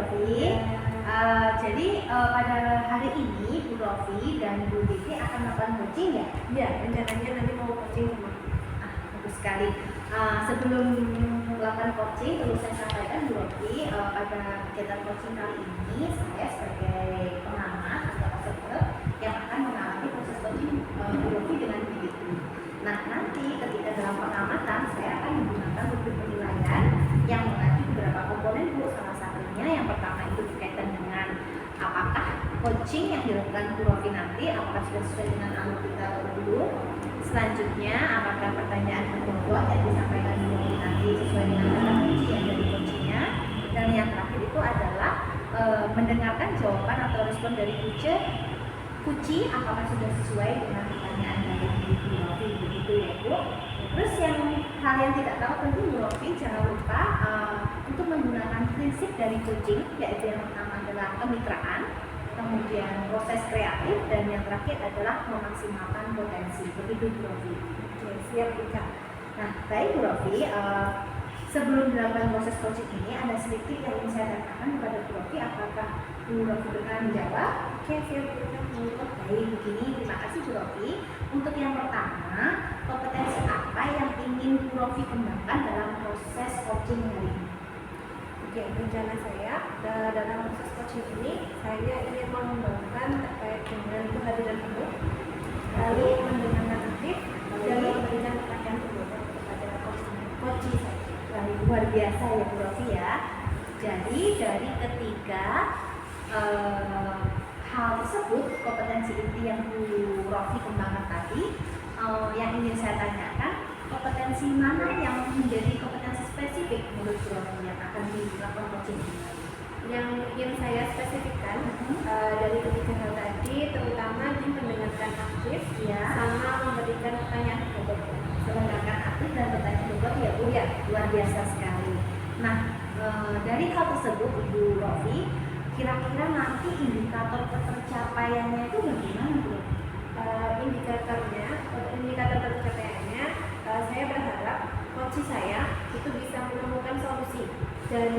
Rofi. Jadi pada hari ini Bu Rofi dan Bu Titi akan melakukan coaching ya? Iya, rencananya nanti mau coaching sama. Bagus sekali. Sebelum melakukan coaching, perlu saya sampaikan Bu Rofi, pada kegiatan coaching kali ini saya sebagai pengamat atau observer yang akan mengalami proses coaching Bu Rofi dengan Bu Titi. Nah, nanti ketika dalam pengamatan saya akan menggunakan rubrik penilaian yang mengacu beberapa komponen Bu. Salah satunya yang pertama itu berkaitan dengan apakah coaching yang dilakukan Bu Rofi nanti apakah sudah sesuai dengan alur kita atau belum. Selanjutnya, apakah pertanyaan pokok yang disampaikan Bu Rofi nanti sesuai dengan kata kunci yang dari coachingnya. Dan yang terakhir itu adalah mendengarkan jawaban atau respon dari Kuci apakah sudah sesuai dengan pertanyaan dari Bu Rofi, begitu ya Bu. Terus hal yang tidak tahu tentu Bu Rofi jangan lupa untuk menggunakan prinsip dari coaching, yaitu yang pertama adalah kemitraan, kemudian proses kreatif, dan yang terakhir adalah memaksimalkan potensi. Begitu Bu Rofi. Oke, siap Ika. Nah, baik Bu Rofi, sebelum dilakukan proses coaching ini ada sedikit yang ingin saya tanyakan kepada Bu Rofi. Apakah Bu Rofi berkenan menjawab? Oke, siap Ika. Baik, begini, terima kasih Bu Rofi. Untuk yang pertama, kompetensi apa yang ingin Bu Rofi kembangkan dalam proses coaching hari ini? Oke, rencana saya dalam proses coaching ini saya ingin mengembangkan terkait dengan kehadiran penuh, lalu mendengarkan aktif, dan memberikan perhatian penuh kepada coaching saya. Baik, luar biasa ya Bu Rofi ya. Jadi dari ketiga hal tersebut, kompetensi inti yang Bu Rofi kembangkan tadi, yang ingin saya tanyakan, kompetensi mana yang menjadi kompetensi spesifik menurut Bu Rofi yang akan dilakukan coaching? Yang ingin saya spesifikkan dari ketiga hal tadi, terutama di mendengarkan aktif, Ya. sama memberikan pertanyaan bobot. Mendengarkan aktif dan bertanya bobot ya Bu ya, luar biasa sekali. Nah, dari hal tersebut Ibu Rofi, kira-kira nanti indikator tercapaiannya itu bagaimana Bu? Indikator tercapaiannya, saya berharap coach saya itu bisa menemukan solusi dan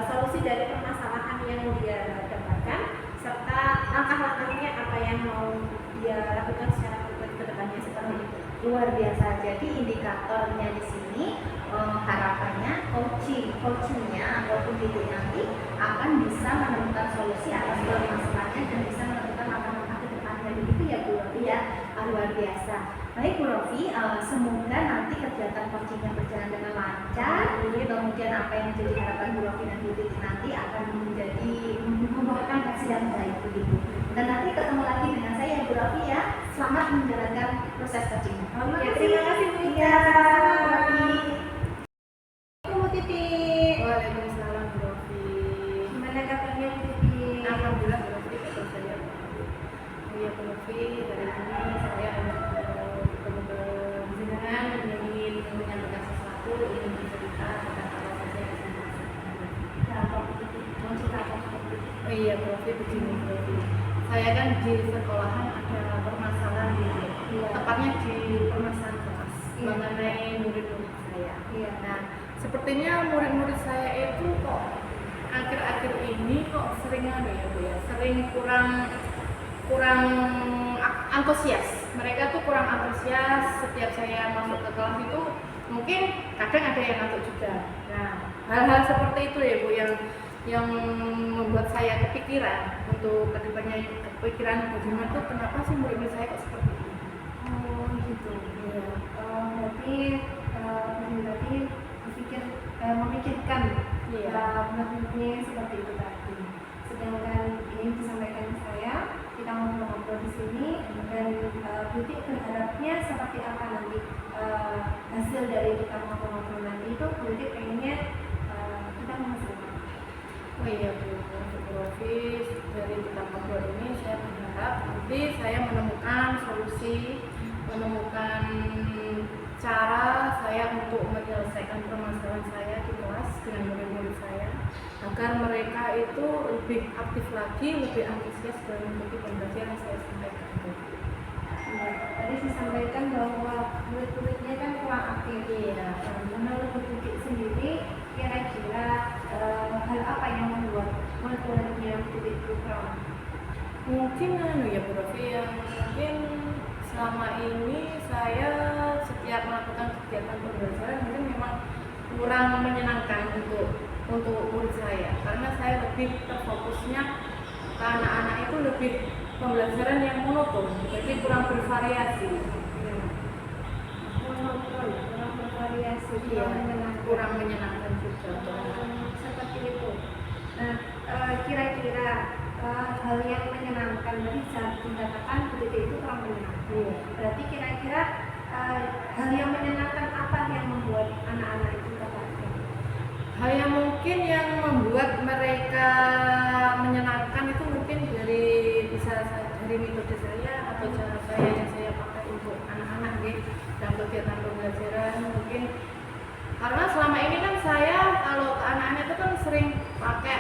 solusi dari permasalahan yang dia dapatkan, serta langkah-langkahnya apa yang mau dia lakukan secara konkret ke depannya seperti itu. Luar biasa. Jadi indikatornya di sini harapannya coachingnya ataupun titik nanti akan bisa menemukan solusi atas masalahnya dan bisa menemukan langkah-langkah ke depannya. Begitu ya Bu Rofi ya. Luar biasa. Baik Bu Rofi, semoga nanti kegiatan coachingnya berjalan dengan lancar. Kemudian apa yang menjadi harapan Bu Rofi dan Bu Titi nanti akan menjadi membawakan hasil yang baik begitu. Dan nanti ketemu lagi dengan saya Bu Rofi ya. Selamat menjalankan proses coaching. Ya, terima kasih Bu Ika. Ya, Bu Titi. Waalaikumsalam Bu Rofi. Gimana kabarnya Bu Titi? Alhamdulillah Bu Rofi, kabar saya baik. Ya Bu Rofi, hari ini saya kebetulan ingin menyampaikan sesuatu, ingin bercerita tentang apa saja yang saya rasakan. mau cerita apa? Oh iya Bu Rofi, begini Bu Rofi. Saya kan di sekolahan ada permasalahan tepatnya di permasalahan kelas mengenai murid-murid saya. Iya. Nah, sepertinya murid-murid saya itu kok akhir-akhir ini kok sering sering kurang antusias. Mereka tuh kurang antusias setiap saya masuk ke kelas itu, mungkin kadang ada yang ngantuk juga. Nah, hal-hal seperti itu ya Bu yang membuat saya kepikiran untuk kedepannya, kepikiran bagaimana tuh kenapa sih murid-murid saya kok seperti itu. Oh gitu. Iya. Berarti memikirkan murid-muridnya seperti itu tadi. Sedangkan ini disampaikan ke saya, kita ngobrol-ngobrol di sini, dan Buti berharapnya seperti apa nanti hasil dari kita ngobrol-ngobrol nanti itu. Buti pengennya kita menghasilkan. Oh iya Bu Rofi, dari kita ngobrol ini saya berharap nanti saya menemukan solusi, menemukan cara saya untuk menyelesaikan permasalahan saya di kelas dengan murid-murid saya, agar mereka itu lebih aktif lagi, lebih antusias dalam mengikuti pembelajaran yang saya sampaikan. Ya, tadi disampaikan bahwa murid-muridnya kan kurang aktif. Iya. Menurut Buti sendiri, kira-kira hal apa yang membuat murid-muridnya itu kurang? Mungkin ya Bu Rofi, yang mungkin selama ini saya setiap melakukan kegiatan pembelajaran mungkin memang kurang menyenangkan untuk murid saya, karena saya lebih terfokusnya ke anak-anak itu lebih pembelajaran yang monoton, jadi kurang bervariasi. Monoton, kurang bervariasi, Iya, kurang menyenangkan. kurang menyenangkan juga untuk anak-anak. Seperti itu. Nah, kira-kira hal yang menyenangkan tadi saat dikatakan begitu itu kurang menyenangkan. Iya. Berarti kira-kira hal yang menyenangkan apa yang membuat anak-anak itu tertarik? Hal yang mungkin yang membuat mereka menyenangkan itu mungkin bisa dari metode saya atau cara saya yang saya pakai untuk anak-anak dalam kegiatan pembelajaran. Mungkin karena selama ini kan saya kalau ke anak-anak itu kan sering pakai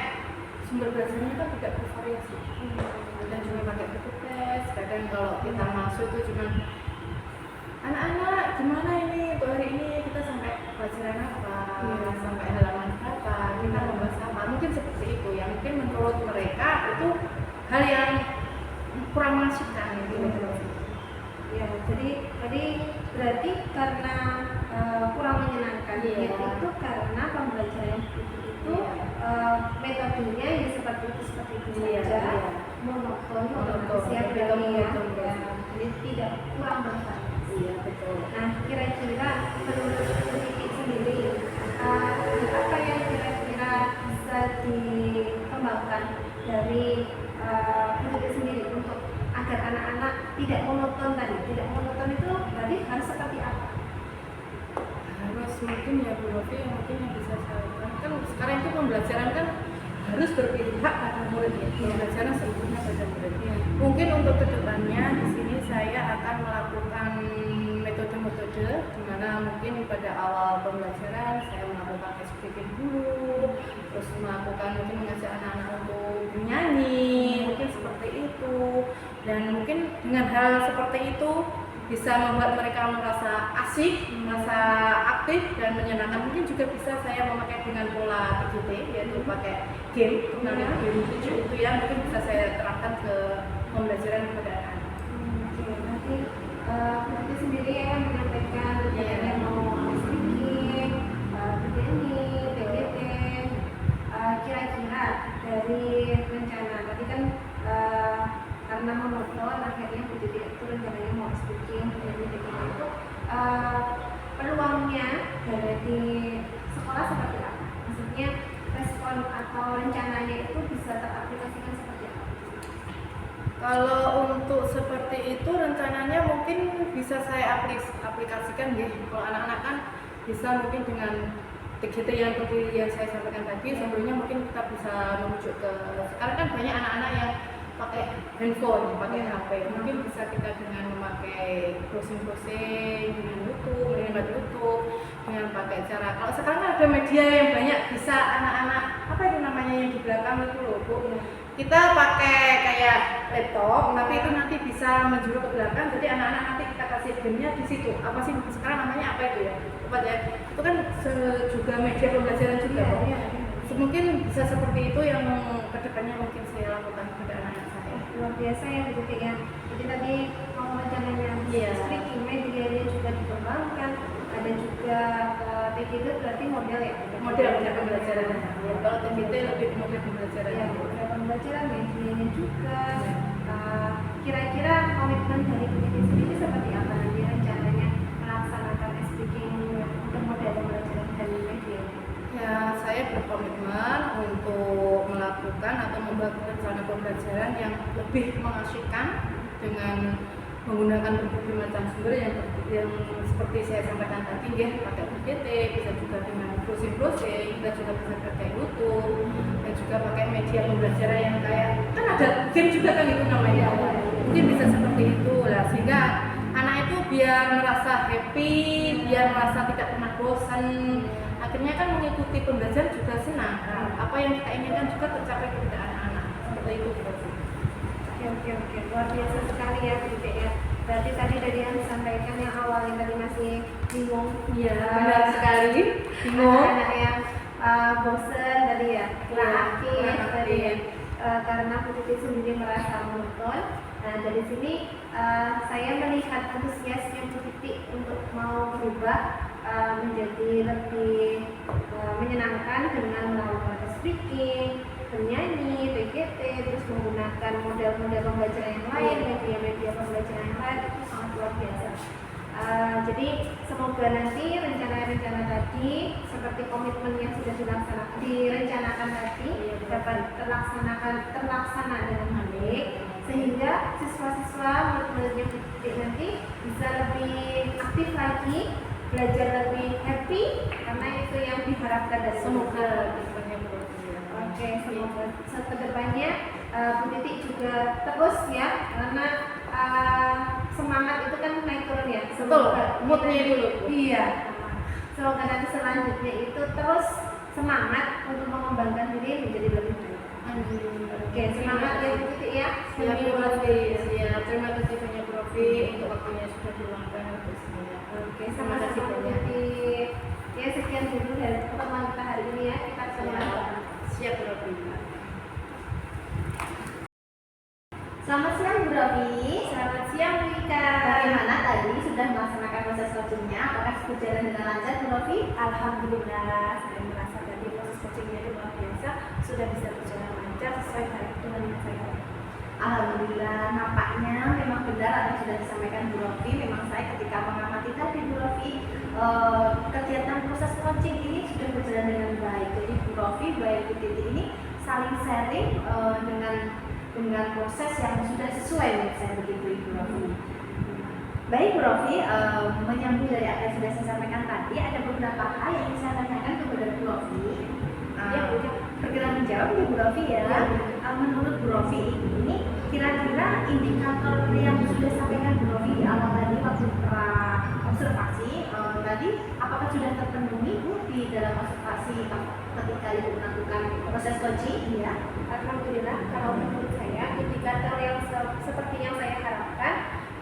sumber belajarnya kan tidak bervariasi, dan cuma pakai buku tes. Kadang kalau kita masuk itu cuma anak-anak gimana ini untuk hari ini kita sampai pelajaran apa, sampai halaman berapa, kita membahas apa, mungkin seperti itu yang mungkin menurut mereka itu hal yang kurang mengasihkan gitu. Ya, jadi berarti karena kurang menyenangkan, Iya. yaitu karena pembelajaran itu metodenya ya seperti itu Iya, saja, iya. monoton, Monoton, siap betul, dari ya, betul. jadi tidak kurang bervariasi. Iya betul. Nah, kira-kira menurut Riki sendiri, apa yang kira-kira bisa dikembangkan dari Riki sendiri untuk agar anak-anak tidak monoton tadi? Tidak monoton itu berarti harus seperti apa? Harus mungkin ya Bu Rofi, yang mungkin yang bisa saya lakukan kan sekarang itu pembelajaran kan harus berpihak pada murid ya, pembelajaran sepenuhnya pada murid. Mungkin untuk kedepannya di sini saya akan melakukan metode-metode di mana mungkin pada awal pembelajaran saya melakukan speaking dulu, terus mungkin mengajak anak-anak untuk bernyanyi, mungkin seperti itu. Dan mungkin dengan hal seperti itu bisa membuat mereka merasa asik, merasa aktif dan menyenangkan. Mungkin juga bisa saya memakai dengan pola PJT, yaitu pakai game, game itu ya mungkin bisa saya terapkan ke pembelajaran kepada anak-anak. Oke, nanti Riki sendiri akan menyampaikan yang mau speaking, bernyanyi, PJT. Kira-kira dari rencana tadi kan karena monoton akhirnya PJT itu rencananya mau speaking, bernyanyi, PJT itu peluangnya dari sekolah seperti apa? Maksudnya respon atau rencananya itu bisa teraplikasikan seperti apa? Kalau untuk seperti itu rencananya mungkin bisa saya aplikasikan ya. Kalau anak-anak kan bisa mungkin dengan PJT yang seperti yang saya sampaikan tadi, sebelumnya mungkin kita bisa merujuk ke sekarang kan banyak anak-anak yang pakai handphone, pakai HP. Mungkin bisa kita dengan memakai browsing dengan YouTube, menghemat YouTube, dengan pakai cara. Kalau sekarang kan ada media yang banyak bisa anak-anak apa itu namanya yang di belakang itu loh Bu. Kita pakai kayak laptop, tapi itu nanti bisa menjuru ke belakang. Jadi anak-anak nanti kita kasih gamenya di situ. Apa sih sekarang namanya apa itu ya? Cepat ya. Itu kan juga media pembelajaran juga. Iya. Mungkin bisa seperti itu yang kedepannya mungkin saya lakukan kepada anak-anak saya. Luar biasa ya begitu ya. Jadi tadi mau rencananya Iya. speaking medianya juga dikembangkan. Ada juga PJT berarti model ya. Model pembelajaran. Ya, kalau TBT lebih model pembelajaran. Ya, model pembelajaran medianya juga. Kira-kira komitmen dari PJT sendiri seperti apa nanti rencananya melaksanakan speaking untuk model pembelajaran dan medianya? Ya, saya berkomitmen untuk melakukan atau membuat rencana pembelajaran yang lebih mengasyikkan dengan menggunakan berbagai macam sumber yang seperti saya sampaikan tadi ya, pakai PJT, bisa juga dengan browsing, kita juga bisa pakai YouTube, dan juga pakai media pembelajaran yang kayak kan ada game juga kan itu namanya, mungkin bisa seperti itu lah, sehingga anak itu biar merasa happy, biar merasa tidak pernah bosan, akhirnya kan mengikuti pembelajaran juga senang. Apa yang kita inginkan juga tercapai kepada anak-anak, seperti itu. Oke, luar biasa sekali ya Binte ya. Berarti tadi dari yang disampaikan yang awalnya tadi masih bingung. Iya, benar sekali. Bingung. Anak-anak yang bosen dan tadi ya, kurang Iya, aktif kurang tadi ya. aktif. Karena Bu Titi sendiri merasa monoton. Nah dari sini saya melihat antusiasnya Bu Titi untuk mau berubah menjadi lebih menyenangkan dengan melakukan speaking, bernyanyi, PGT, terus menggunakan model-model pembelajaran yang lain, media-media pembelajaran yang lain, itu sangat luar biasa. Jadi semoga nanti rencana-rencana tadi seperti komitmen yang sudah direncanakan tadi dapat terlaksana dengan baik, sehingga siswa-siswa murid-muridnya nanti bisa lebih aktif lagi, belajar lebih happy, karena itu yang diharapkan dari Semoga kedepannya berhasil. Oke, semoga kedepannya Bu Titi juga terus ya, karena semangat itu kan naik turun ya. Betul, moodnya dulu. Iya. Semoga nanti selanjutnya itu terus semangat untuk mengembangkan diri menjadi lebih baik. Oke, semangat ya Bu Titi ya. Siap, siap. Terima kasih banyak Profi untuk waktunya sudah diluangkan untuk semuanya. Oke, Terima kasih sama-sama Bu banyak. Titi. Ya, sekian dulu dari pertemuan kita hari ini ya. Kita semangat. Siap Profi. Selamat siang Bu Rofi. Selamat siang Bu Ika. Bagaimana tadi sudah melaksanakan proses coachingnya? Apakah berjalan dengan lancar Bu Rofi? Alhamdulillah, saya merasa tadi proses coachingnya itu luar biasa, sudah bisa berjalan lancar sesuai dengan yang saya harapkan. Alhamdulillah, nampaknya memang benar apa yang sudah disampaikan Bu Rofi. Memang saya ketika mengamati tadi Bu Rofi, kegiatan proses coaching ini sudah berjalan dengan baik. Jadi Bu Rofi, baik Bu Titi ini saling sharing dengan proses yang sudah sesuai menurut saya begitu Ibu Rofi. Baik Bu Rofi, menyambung dari apa yang sudah saya sampaikan tadi, ada beberapa hal yang ingin saya tanyakan kepada Bu Rofi. Ya, Bu. Berkenan menjawab ya Bu Rofi ya. Ya. Menurut Bu Rofi ini kira-kira indikator yang sudah sampaikan Bu Rofi di awal tadi waktu observasi tadi apakah sudah terpenuhi Bu di dalam observasi ketika Ibu melakukan proses coaching? Ya. Alhamdulillah, kalau menurut saya indikator yang seperti yang saya harapkan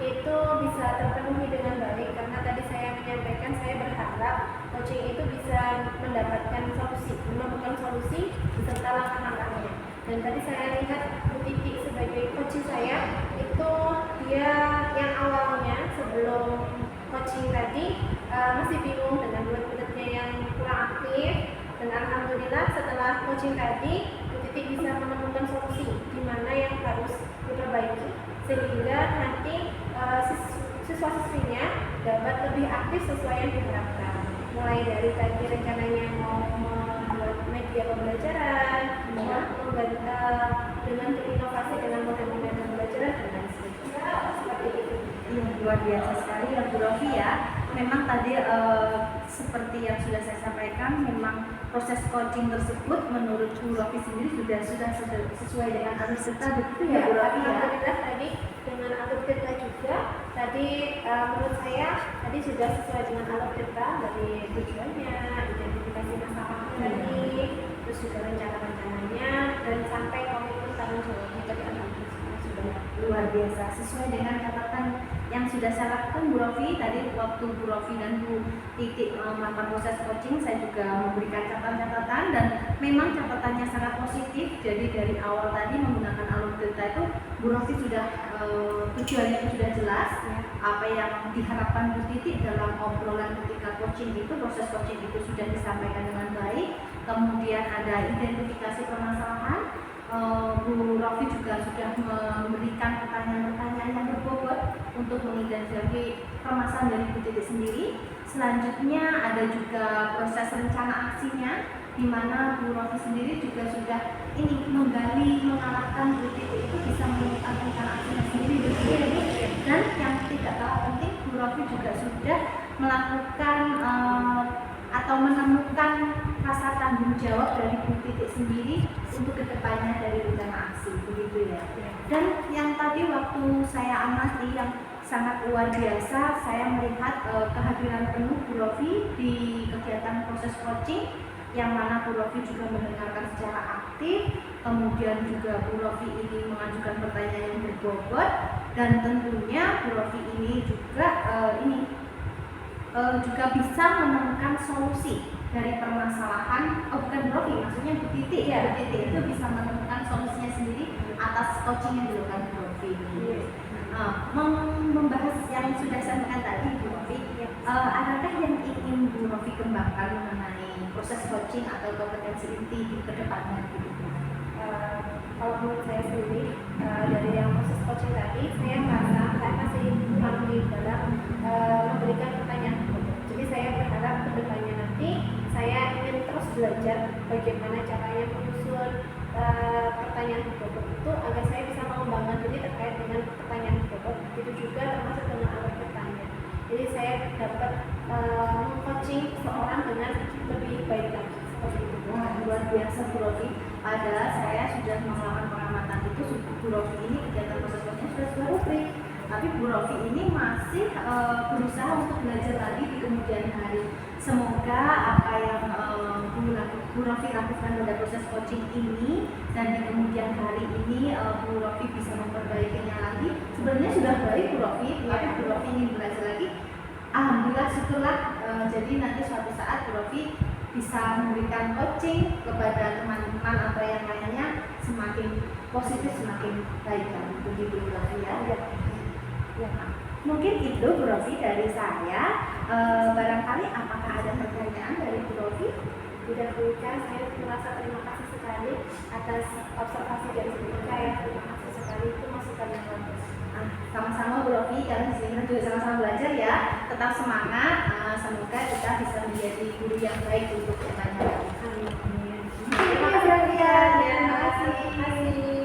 itu bisa terpenuhi dengan baik, karena tadi saya menyampaikan saya berharap coaching itu bisa menemukan solusi beserta langkah-langkahnya. Dan tadi saya lihat Bu Titi sebagai coaching saya itu dia yang awalnya sebelum coaching tadi masih bingung dengan murid-muridnya yang kurang aktif, dan alhamdulillah setelah coaching tadi Bu Titi bisa menemukan solusi di mana yang harus diperbaiki sehingga nanti siswa-siswinya dapat lebih aktif sesuai yang diharapkan. Mulai dari tadi rencananya mau membuat media pembelajaran, dengan berinovasi dengan model-model pembelajaran dan lain sebagainya. Seperti itu. Iya, luar biasa sekali ya Bu Rofi ya. Memang tadi seperti yang sudah saya sampaikan, memang proses coaching tersebut menurut Bu Rofi sendiri sudah sesuai dengan alur kita begitu ya Bu Rofi ya. Alhamdulillah tadi dengan alur kita juga tadi menurut saya tadi sudah sesuai dengan alur kita dari tujuannya, identifikasi masalahnya tadi, terus juga rencana-rencananya dan sampai komitmen tanggung jawabnya tadi alhamdulillah sudah Luar biasa, sesuai dengan catatan yang sudah saya lakukan Bu Rofi. Tadi waktu Bu Rofi dan Bu Titi melakukan proses coaching, saya juga memberikan catatan-catatan dan memang catatannya sangat positif. Jadi dari awal tadi menggunakan alur delta itu Bu Rofi sudah tujuannya itu sudah jelas, apa yang diharapkan Bu Titi dalam obrolan ketika coaching itu, proses coaching itu sudah disampaikan dengan baik. Kemudian ada identifikasi permasalahan. Bu Rofi juga sudah memberikan pertanyaan-pertanyaan yang berbobot untuk mengidentifikasi permasalahan dari Bu Titi sendiri. Selanjutnya ada juga proses rencana aksinya, di mana Bu Rofi sendiri juga sudah mengarahkan Bu Titi itu bisa menemukan rencana aksinya sendiri. Dan yang tidak kalah penting, Bu Rofi juga sudah melakukan atau menemukan rasa tanggung jawab dari Bu Titi sendiri untuk kedepannya dari rencana aksi, begitu ya. Dan yang tadi waktu saya amati yang sangat luar biasa, saya melihat kehadiran penuh Bu Rofi di kegiatan proses coaching, yang mana Bu Rofi juga mendengarkan secara aktif, kemudian juga Bu Rofi ini mengajukan pertanyaan yang berbobot, dan tentunya Bu Rofi ini juga juga bisa menemukan solusi dari permasalahan, oh bukan Bu Rofi, maksudnya Bu Titi ya, Bu Titi itu bisa menemukan solusinya sendiri atas coaching yang dilakukan Bu Rofi. Membahas yang sudah saya sampaikan tadi Bu Rofi, adakah yang ingin Bu Rofi kembangkan mengenai proses coaching atau kompetensi inti ke depannya gitu? Kalau menurut saya sendiri dari yang proses coaching tadi, saya merasa saya masih kurang di dalam memberikan pertanyaan. Jadi saya berharap ke depannya nanti saya ingin terus belajar bagaimana caranya menyusun pertanyaan bobot itu agar saya bisa mengembangkan diri terkait dengan pertanyaan bobot. Itu juga termasuk dengan alur bertanya. Jadi saya dapat coaching seorang dengan lebih baik lagi seperti itu. Wah, luar biasa Bu Rofi. Padahal saya sudah melakukan pengamatan itu, Bu Rofi ini kegiatan proses coaching sudah rubrik. Tapi Bu Rofi ini masih berusaha untuk belajar lagi di kemudian hari. Semoga apa yang Bu Rofi lakukan pada proses coaching ini dan di kemudian hari ini Bu Rofi bisa memperbaikinya lagi. Sebenarnya sudah baik Bu Rofi, tapi Bu Rofi ingin belajar lagi. Alhamdulillah, syukurlah. Jadi nanti suatu saat Bu Rofi bisa memberikan coaching kepada teman-teman atau yang lainnya semakin positif, semakin baik kan begitu Bu Rofi ya. Ya, mungkin itu Bu Rofi dari saya. Barangkali apakah ada pertanyaan dari Bu Rofi? Tidak bukan, saya merasa terima kasih sekali atas observasi dari saya. Terima kasih sekali, itu masukan yang bagus. Sama-sama Bu Rofi, karena di sini kita juga sama-sama belajar ya. Tetap semangat. Semoga kita bisa menjadi guru yang baik untuk depannya. Amin. Terima kasih. Terima kasih.